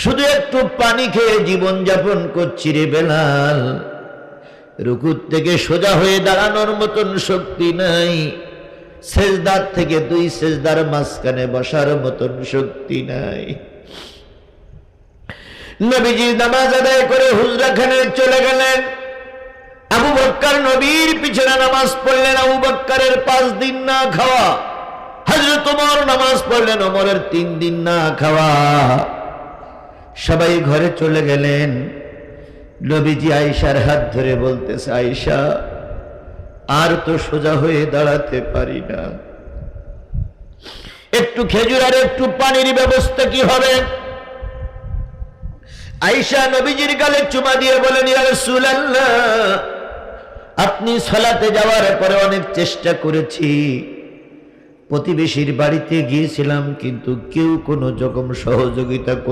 শুধু একটু পানি খেয়ে জীবন যাপন করছি রে বেলাল। রুকু থেকে সোজা হয়ে দাঁড়ানোর মতন শক্তি নাই, সেজদার থেকে দুই সেজদার মাঝখানে বসার মতন শক্তি নাই। নবীজি নামাজ আদায় করে হুজরাখানে চলে গেলেন। আবু বকর নবীর পিছনে নামাজ পড়লেন, আবু বকরের 5 দিন না খাওয়া। হযরত ওমর নামাজ পড়লেন, ওমরের 3 দিন না খাওয়া। সবাই ঘরে চলে গেলেন। নবীজি আয়েশার হাত ধরে বলতেছে, আয়েশা আর তো সোজা হয়ে দাঁড়াতে পারি না, একটু খেজুর আর একটু পানির ব্যবস্থা কি হবে? আয়েশা নবীজির গালে চুমা দিয়ে বলেন, ইয়া রাসূলুল্লাহ, আপনি সালাতে যাওয়ার পরে অনেক চেষ্টা করেছি, প্রতিবেশীর বাড়িতে গিয়েছিলাম, কিন্তু কেউ কোনো রকম সহযোগিতা